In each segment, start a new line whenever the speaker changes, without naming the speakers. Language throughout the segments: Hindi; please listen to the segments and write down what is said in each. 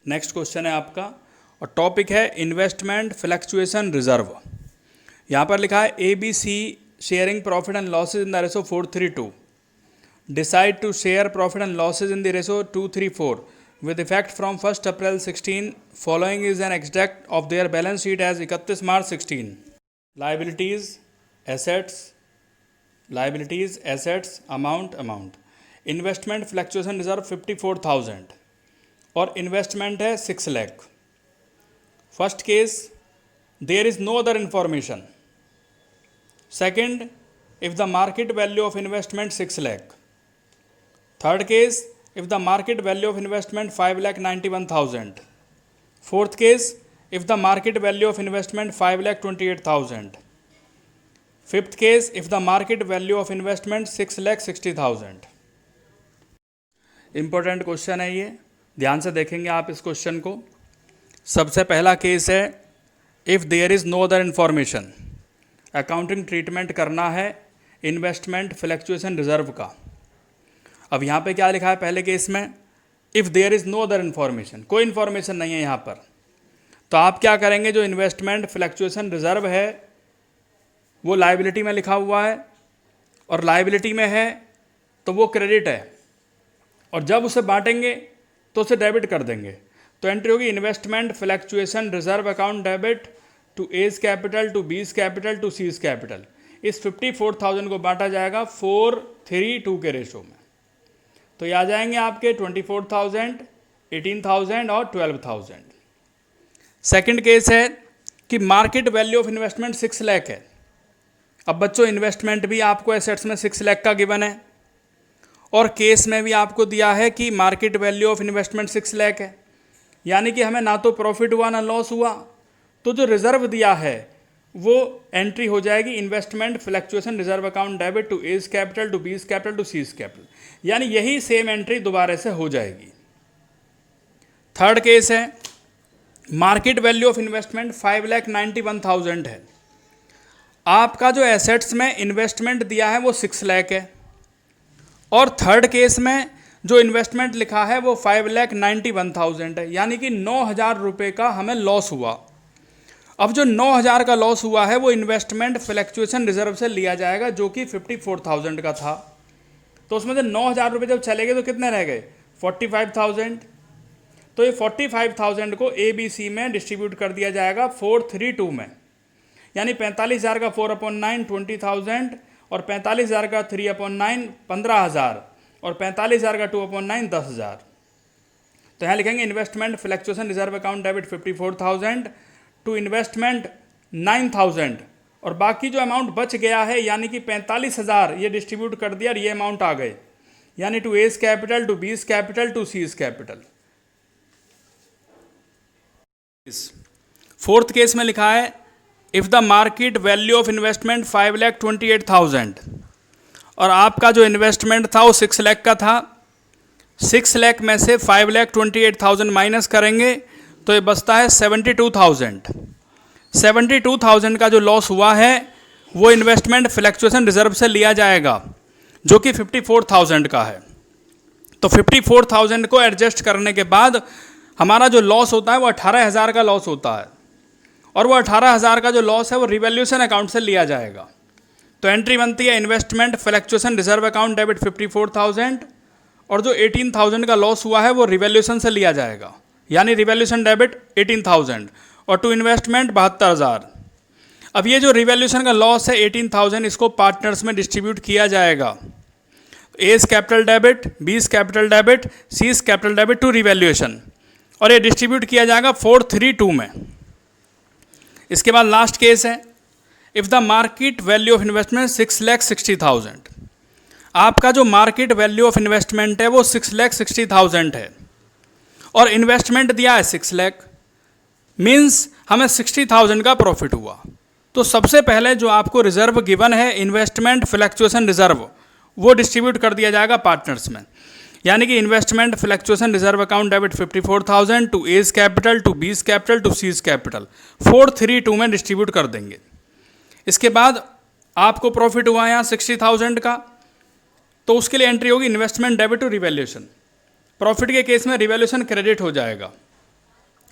नेक्स्ट क्वेश्चन है आपका और टॉपिक है इन्वेस्टमेंट फ्लक्चुएशन रिजर्व। यहाँ पर लिखा है ABC sharing profit and losses in the ratio 4:3:2, decide to share profit and losses in the ratio 2:3:4 with effect from 1st April 16. Following is an extract of their balance sheet as 31 March 16. liabilities, assets, amount. Investment fluctuation reserve 54,000 और इन्वेस्टमेंट है 6 lakh. First case, there is no other information. Second, if the market value of investment 6 lakh. Third case, if the market value of investment 5,91,000. Fourth case, if the market value of investment 5,28,000. Fifth case, if the market value of investment 6,60,000. Important question है ये, ध्यान से देखेंगे आप इस क्वेश्चन को। सबसे पहला केस है if there is no other information, accounting treatment करना है इन्वेस्टमेंट फ्लक्चुएशन रिजर्व का। अब यहाँ पे क्या लिखा है पहले केस में, if there is no other information, कोई इन्फॉर्मेशन नहीं है यहाँ पर, तो आप क्या करेंगे, जो इन्वेस्टमेंट फ्लक्चुएशन रिजर्व है वो लायबिलिटी में लिखा हुआ है और लायबिलिटी में है तो वो क्रेडिट है, और जब उसे बांटेंगे तो उसे डेबिट कर देंगे। तो एंट्री होगी investment fluctuation reserve account debit to A's capital to B's capital to C's capital. इस 54,000 को बांटा जाएगा 4:3:2 के रेशो में, तो ये आ जाएंगे आपके 24,000, 18,000 और 12,000। सेकंड केस है कि market value of investment 6 lakh है। अब बच्चों इन्वेस्टमेंट भी आपको एसेट्स में 6 लाख का गिवन है और केस में भी आपको दिया है कि market value of investment 6 lakh है, यानी कि हमें ना तो प्रॉफिट हुआ ना लॉस हुआ, तो जो रिजर्व दिया है वो एंट्री हो जाएगी investment fluctuation reserve account debit to A's capital to B's capital to C's capital, यानी यही सेम एंट्री दोबारा से हो जाएगी। थर्ड केस है मार्केट वैल्यू ऑफ इन्वेस्टमेंट 5,91,000 है। आपका जो एसेट्स में इन्वेस्टमेंट दिया है वो 6 लाख है और थर्ड केस में जो इन्वेस्टमेंट लिखा है वो 5,91,000 है, यानी कि 9,000 रुपये का हमें लॉस हुआ। अब जो 9,000 का लॉस हुआ है वो इन्वेस्टमेंट फ्लक्चुएशन रिजर्व से लिया जाएगा जो कि 54,000 का था, तो उसमें से 9,000 रुपये जब चले गए तो कितने रह गए, 45,000। तो ये 45,000 को ABC में डिस्ट्रीब्यूट कर दिया जाएगा 4:3:2 में, यानी 45,000 का 4/9 20,000 और 45,000 का 3/9 15,000 और 45,000 का 2/9 10,000। तो यहाँ लिखेंगे investment fluctuation reserve account debit 54,000 to investment 9,000 और बाकी जो अमाउंट बच गया है यानी कि 45,000 ये डिस्ट्रीब्यूट कर दिया और ये अमाउंट आ गए, यानी to A's capital to B's capital to C's capital. Fourth case में लिखा है if the market value of investment 5,28,000 और आपका जो इन्वेस्टमेंट था वो 6 लाख का था। 6 लाख में से 5,28,000 माइनस करेंगे तो ये बचता है 72,000। 72,000 का जो लॉस हुआ है वो इन्वेस्टमेंट फ्लक्चुएशन रिजर्व से लिया जाएगा जो कि 54,000 का है। तो 54,000 को एडजस्ट करने के बाद हमारा जो लॉस होता है वो 18,000 का लॉस होता है और वो 18,000 का जो लॉस है वो रिवैल्यूएशन अकाउंट से लिया जाएगा। तो एंट्री बनती है investment fluctuation reserve account debit 54,000 और जो 18,000 का लॉस हुआ है वो रिवैल्यूएशन से लिया जाएगा, यानी रिवैल्यूएशन डेबिट 18,000 और टू इन्वेस्टमेंट 72,000। अब ये जो रिवैल्यूएशन का लॉस है 18,000 इसको पार्टनर्स में डिस्ट्रीब्यूट किया जाएगा, A's capital debit, B's capital debit, C's capital debit to revaluation, और ये डिस्ट्रीब्यूट किया जाएगा 4:3:2 में। इसके बाद लास्ट केस है if the market value of investment 6,60,000, आपका जो मार्केट वैल्यू ऑफ इन्वेस्टमेंट है वो 6,60,000 है और इन्वेस्टमेंट दिया है 6 लाख, मीन्स हमें 60,000 का प्रॉफिट हुआ। तो सबसे पहले जो आपको रिजर्व गिवन है इन्वेस्टमेंट फ्लक्चुएशन रिजर्व वो डिस्ट्रीब्यूट कर दिया जाएगा पार्टनर्स में, यानी कि investment fluctuation reserve account debit 54,000 to A's capital to B's capital to C's capital 4:3:2 में डिस्ट्रीब्यूट कर देंगे। इसके बाद आपको प्रॉफिट हुआ यहाँ 60,000 का, तो उसके लिए एंट्री होगी investment debit to revaluation. Profit के केस में रिवैल्यूएशन क्रेडिट हो जाएगा,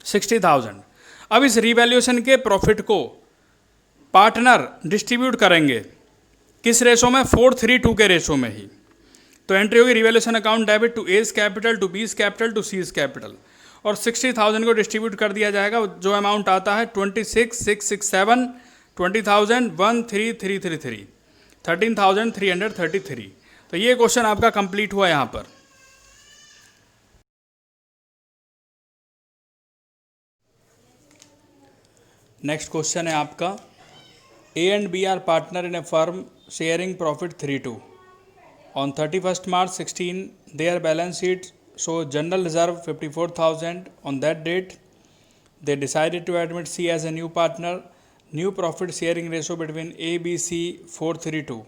60,000। अब इस रीवैल्यूएशन के प्रॉफिट को पार्टनर डिस्ट्रीब्यूट करेंगे किस रेशो में, 4:3:2 के रेशो में ही। तो एंट्री होगी revaluation account debit to A's capital to B's capital to C's capital, और 60,000 को डिस्ट्रीब्यूट कर दिया जाएगा। जो अमाउंट आता है 26,667, 20,000, 13,333, 13,333। तो ये क्वेश्चन आपका कंप्लीट हुआ यहाँ पर। नेक्स्ट क्वेश्चन है आपका, A and B are partner in a firm sharing profit 3:2। On 31st March 16, their balance sheet shows general reserve 54,000. On that date, they decided to admit C as a new partner. New profit sharing ratio between A, B, C 4:3:2.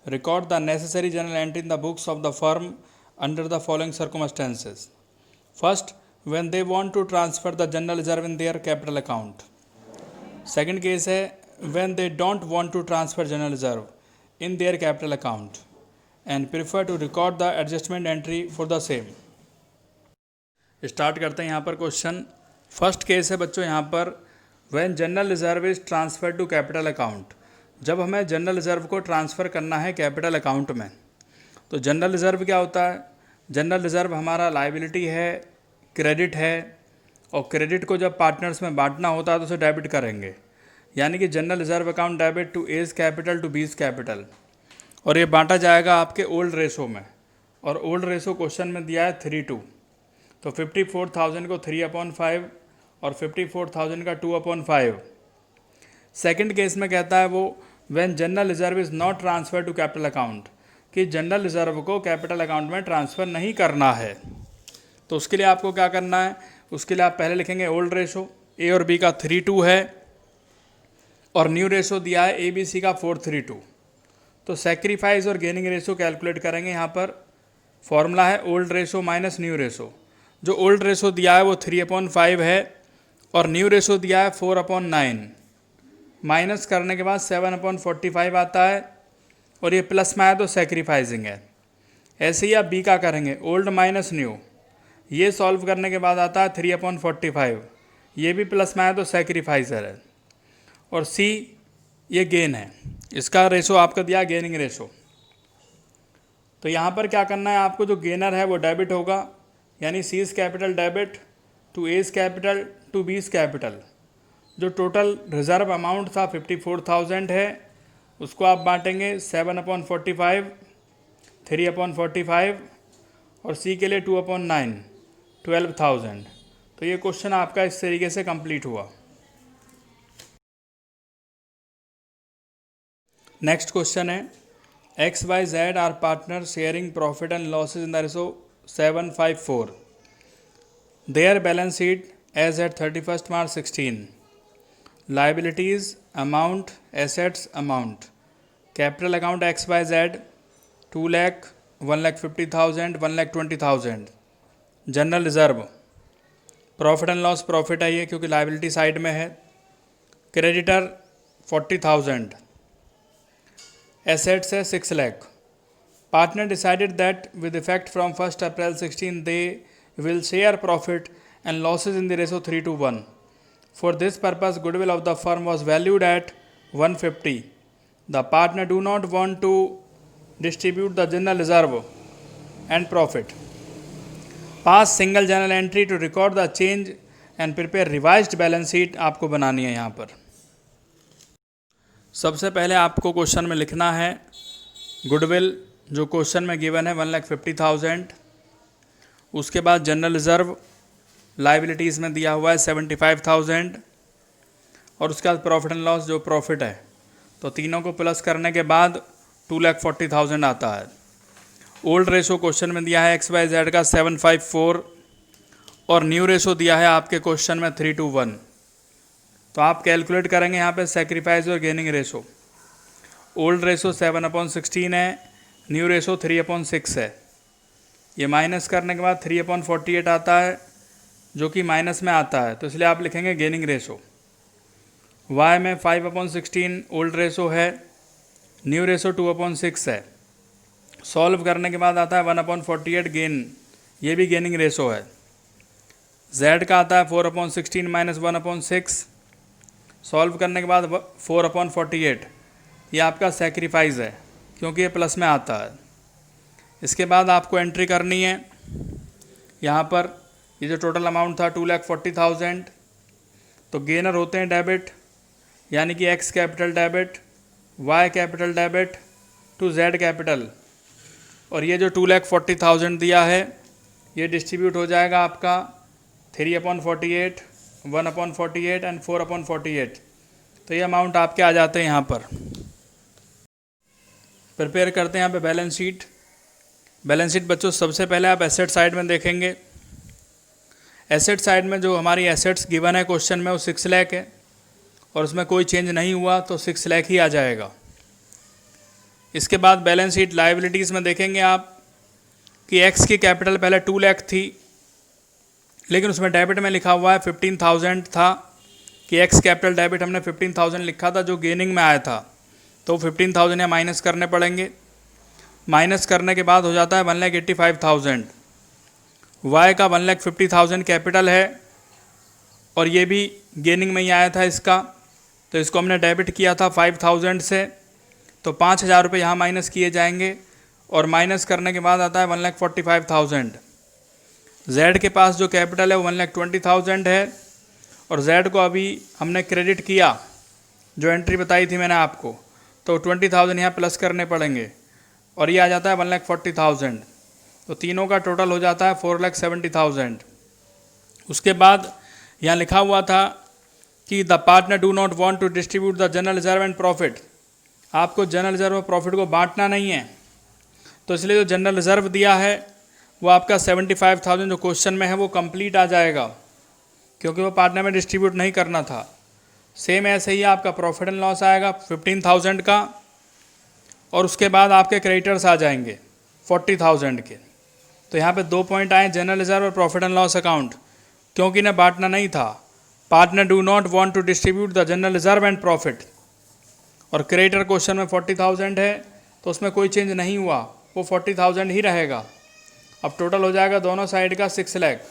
Record the necessary journal entry in the books of the firm under the following circumstances. First, when they want to transfer the general reserve in their capital account. Second case है when they don't want to transfer general reserve in their capital account and prefer to record the adjustment entry for the same. Start करते हैं यहाँ पर क्वेश्चन। फर्स्ट केस है बच्चों यहाँ पर, when general reserve is transfer to capital account. जब हमें जनरल रिजर्व को ट्रांसफ़र करना है कैपिटल अकाउंट में, तो जनरल रिजर्व क्या होता है? जनरल रिजर्व हमारा लाइबिलिटी है, क्रेडिट है, और क्रेडिट को जब पार्टनर्स में बांटना होता है तो उसे डेबिट करेंगे, यानी कि general reserve account debit to A's capital to B's capital, और ये बांटा जाएगा आपके ओल्ड रेशो में, और ओल्ड रेशो क्वेश्चन में दिया है 3:2। तो 54,000 को 3/5 और 54,000 का 2/5। सेकंड केस में कहता है वो when general reserve is not transfer to capital account, कि जनरल रिजर्व को कैपिटल अकाउंट में ट्रांसफ़र नहीं करना है। तो उसके लिए आपको क्या करना है? उसके लिए आप पहले लिखेंगे ओल्ड रेशो, ए और बी का 3:2 है, और न्यू रेशो दिया है ए बी सी का 4:3:2। तो सेक्रीफाइस और गेनिंग रेशो कैलकुलेट करेंगे। यहाँ पर फॉर्मूला है old ratio minus new ratio. जो ओल्ड रेशो दिया है वो 3/5 है, और न्यू रेशो दिया है 4/9। माइनस करने के बाद 7/45 आता है, और ये प्लस में आया तो सेक्रीफाइसिंग है। ऐसे ही आप बी का करेंगे, ओल्ड माइनस न्यू। ये सॉल्व करने के बाद आता है 3/45, ये भी प्लस में आया तो सेक्रीफाइसर है। और सी ये गेन है, इसका रेशो आपका दिया गेनिंग रेशो। तो यहाँ पर क्या करना है आपको, जो गेनर है वो डेबिट होगा, यानी C's capital debit to A's capital to B's capital. जो टोटल रिजर्व अमाउंट था 54,000 है, उसको आप बांटेंगे 7/45, 3/45, और सी के लिए 2/9, 12,000। तो ये क्वेश्चन आपका इस तरीके से कंप्लीट हुआ। नेक्स्ट क्वेश्चन है, X Y Z are partner sharing profit and losses in the ratio 7:5:4। Their balance sheet as at 31st March 16। Liabilities amount, assets amount. Capital account X Y Z 2 lakh, 1,50,000, 1,20,000। General reserve, profit and loss profit है ये क्योंकि लाइबिलिटी साइड में है। क्रेडिटर 40,000। एसेट्स है 6 lakh. Partner decided that with effect from 1st April 16 they will share profit and losses in the ratio 3:1। For this purpose goodwill of the firm was valued at 150। The partner do not want to distribute the general reserve and profit. Pass single journal entry to record the change and prepare revised balance sheet आपको बनानी है। यहाँ पर सबसे पहले आपको क्वेश्चन में लिखना है गुडविल, जो क्वेश्चन में गिवन है 1,50,000। उसके बाद जनरल रिजर्व लाइबिलिटीज़ में दिया हुआ है 75,000, और उसके बाद प्रॉफिट एंड लॉस जो प्रॉफिट है, तो तीनों को प्लस करने के बाद 2,40,000 आता है। ओल्ड रेशो क्वेश्चन में दिया है एक्स वाई जेड का 7:5:4, और न्यू रेशो दिया है आपके क्वेश्चन में 3:1। तो आप कैलकुलेट करेंगे यहाँ पे सेक्रीफाइस और गेनिंग रेशो। ओल्ड रेशो 7/16 है, न्यू रेशो 3/6 है। ये माइनस करने के बाद 3/48 आता है, जो कि माइनस में आता है, तो इसलिए आप लिखेंगे गेनिंग रेशो। वाई में 5/16 ओल्ड रेशो है, न्यू रेशो 2/6 है। सॉल्व करने के बाद आता है 1/48 गेन, ये भी गेनिंग रेशो है। Z का आता है 4/16 माइनस 1/6, सॉल्व करने के बाद 4/48, ये आपका सेक्रीफाइस है क्योंकि ये प्लस में आता है। इसके बाद आपको एंट्री करनी है यहाँ पर, ये जो टोटल अमाउंट था 2,40,000, तो गेनर होते हैं डेबिट, यानी कि X capital debit, Y capital debit to Z capital, और ये जो 2,40,000 दिया है ये डिस्ट्रीब्यूट हो जाएगा आपका 3/48, 1/48 एंड 4/48। तो ये अमाउंट आपके आ जाते हैं यहाँ पर। प्रिपेयर करते हैं यहाँ पे बैलेंस शीट। बैलेंस शीट बच्चों सबसे पहले आप एसेट साइड में देखेंगे। एसेट साइड में जो हमारी एसेट्स गिवन है क्वेश्चन में वो 6 लाख है, और उसमें कोई चेंज नहीं हुआ तो 6 लाख ही आ जाएगा। इसके बाद बैलेंस शीट लायबिलिटीज़ में देखेंगे आप कि एक्स की कैपिटल पहले 2 लाख थी, लेकिन उसमें डेबिट में लिखा हुआ है 15,000 था कि एक्स कैपिटल डेबिट हमने 15,000 लिखा था जो गेनिंग में आया था, तो 15,000 यहाँ माइनस करने पड़ेंगे। माइनस करने के बाद हो जाता है 1,85,000। वाई का 1,50,000 कैपिटल है और ये भी गेनिंग में ही आया था इसका, तो इसको हमने डेबिट किया था 5,000 से, तो 5,000 रुपये यहाँ माइनस किए जाएंगे और माइनस करने के बाद आता है 1,45,000। जेड के पास जो कैपिटल है वो 1,20,000 है, और जेड को अभी हमने क्रेडिट किया जो एंट्री बताई थी मैंने आपको, तो 20,000 यहाँ प्लस करने पड़ेंगे और ये आ जाता है 1,40,000। तो तीनों का टोटल हो जाता है 4,70,000। उसके बाद यहाँ लिखा हुआ था कि the partner do not want to distribute the general reserve and profit. आपको जनरल रिजर्व और प्रॉफिट को बांटना नहीं है, तो इसलिए जो जनरल रिजर्व दिया है वो आपका 75,000 जो क्वेश्चन में है वो कंप्लीट आ जाएगा, क्योंकि वो पार्टनर में डिस्ट्रीब्यूट नहीं करना था। सेम ऐसे ही आपका प्रॉफिट एंड लॉस आएगा 15,000 का, और उसके बाद आपके क्रेडिटर्स आ जाएंगे 40,000 के। तो यहाँ पे 2 पॉइंट आए, जनरल रिजर्व और प्रॉफिट एंड लॉस अकाउंट, क्योंकि इन्हें बांटना नहीं था। Partner do not want to distribute the general reserve and profit, और क्रेडिटर क्वेश्चन में 40,000 है तो उसमें कोई चेंज नहीं हुआ, वो 40,000 ही रहेगा। अब टोटल हो जाएगा दोनों साइड का 6 लाख।